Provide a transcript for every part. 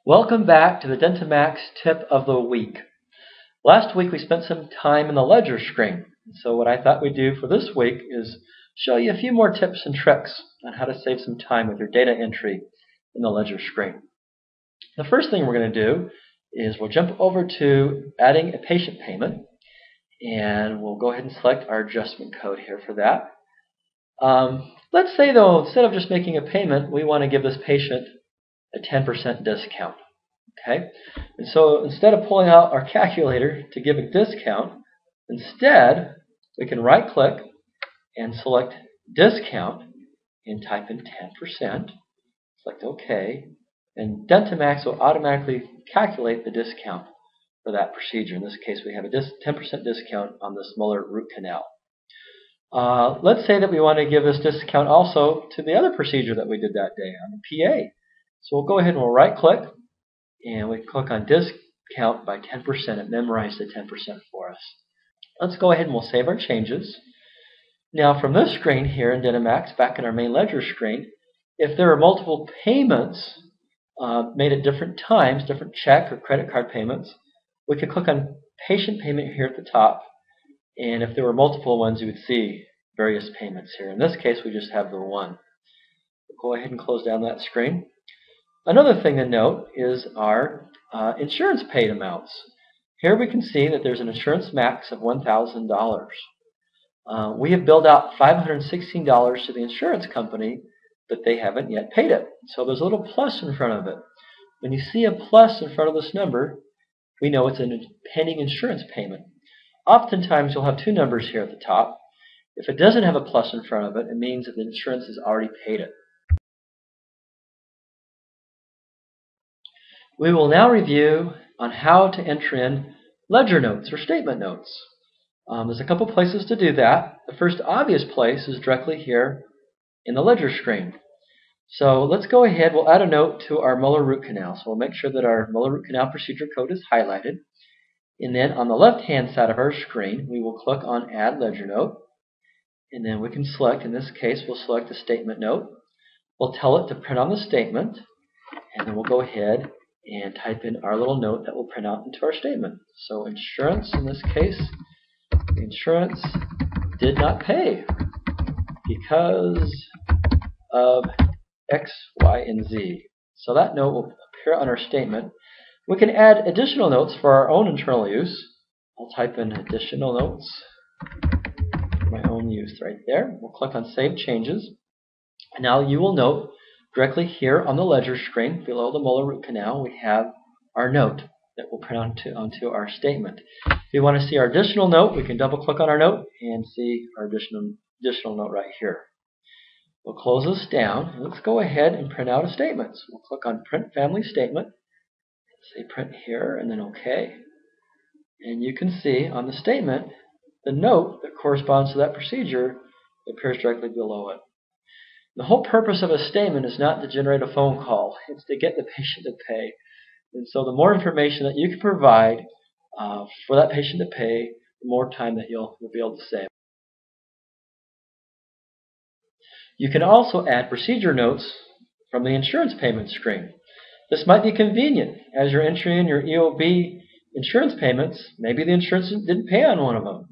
Welcome back to the DentiMax tip of the week. Last week we spent some time in the ledger screen. So what I thought we'd do for this week is show you a few more tips and tricks on how to save some time with your data entry in the ledger screen. The first thing we're going to do is we'll jump over to adding a patient payment, and we'll go ahead and select our adjustment code here for that. Let's say though, instead of just making a payment, we want to give this patient a 10% discount. Okay, and so instead of pulling out our calculator to give a discount, instead we can right click and select discount and type in 10%, select OK, and DentiMax will automatically calculate the discount for that procedure. In this case we have a 10% discount on this molar root canal. Let's say that we want to give this discount also to the other procedure that we did that day on the PA. So we'll go ahead and we'll right click and we click on discount by 10%. It memorized the 10% for us. Let's go ahead and we'll save our changes. Now from this screen here in DentiMax, back in our main ledger screen, if there are multiple payments made at different times, different check or credit card payments, we could click on patient payment here at the top, and if there were multiple ones you would see various payments here. In this case we just have the one. We'll go ahead and close down that screen. Another thing to note is our insurance paid amounts. Here we can see that there's an insurance max of $1,000. We have billed out $516 to the insurance company, but they haven't yet paid it. So there's a little plus in front of it. When you see a plus in front of this number, we know it's a pending insurance payment. Oftentimes you'll have two numbers here at the top. If it doesn't have a plus in front of it, it means that the insurance has already paid it. We will now review on how to enter in ledger notes or statement notes. There's a couple places to do that. The first obvious place is directly here in the ledger screen. So let's go ahead, we'll add a note to our molar root canal. So we'll make sure that our molar root canal procedure code is highlighted. And then on the left hand side of our screen, we will click on Add Ledger Note. And then we can select, in this case, we'll select a statement note. We'll tell it to print on the statement. And then we'll go ahead and type in our little note that will print out into our statement. So insurance, in this case, insurance did not pay because of X, Y, and Z. So that note will appear on our statement. We can add additional notes for our own internal use. I'll type in additional notes for my own use right there. We'll click on Save Changes. And now you will note directly here on the ledger screen, below the molar root canal, we have our note that will print onto our statement. If you want to see our additional note, we can double click on our note and see our additional note right here. We'll close this down and let's go ahead and print out a statement. So we'll click on Print Family Statement, say print here and then OK. And you can see on the statement the note that corresponds to that procedure appears directly below it. The whole purpose of a statement is not to generate a phone call. It's to get the patient to pay. And so the more information that you can provide for that patient to pay, the more time that you'll be able to save. You can also add procedure notes from the insurance payment screen. This might be convenient as you're entering in your EOB insurance payments. Maybe the insurance didn't pay on one of them.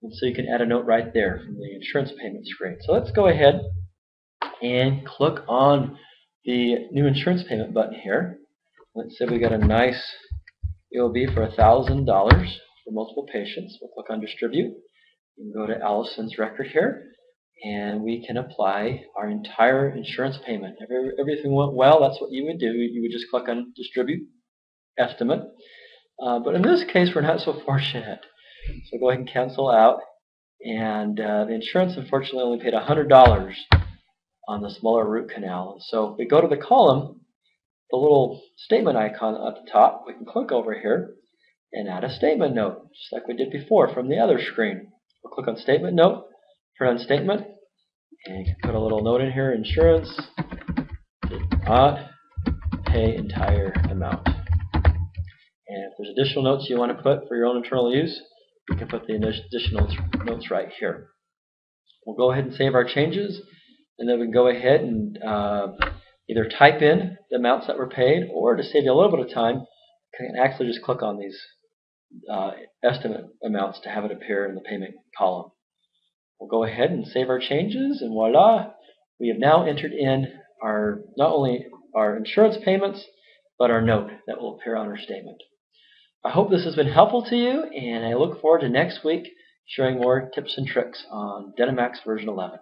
And so you can add a note right there from the insurance payment screen. So let's go ahead and click on the new insurance payment button here. Let's say we got a nice EOB for $1,000 for multiple patients. We'll click on Distribute and go to Allison's record here, and we can apply our entire insurance payment. If everything went well, that's what you would do. You would just click on Distribute Estimate. But in this case, we're not so fortunate. So go ahead and cancel out. And the insurance, unfortunately, only paid $100 on the molar root canal. So if we go to the column, the little statement icon at the top, we can click over here and add a statement note, just like we did before from the other screen. We'll click on Statement Note, print on Statement, and you can put a little note in here, insurance did not pay entire amount. And if there's additional notes you want to put for your own internal use, you can put the additional notes right here. We'll go ahead and save our changes, and then we can go ahead and either type in the amounts that were paid, or to save you a little bit of time, you can actually just click on these estimate amounts to have it appear in the payment column. We'll go ahead and save our changes, and voila, we have now entered in not only our insurance payments, but our note that will appear on our statement. I hope this has been helpful to you, and I look forward to next week sharing more tips and tricks on DentiMax version 11.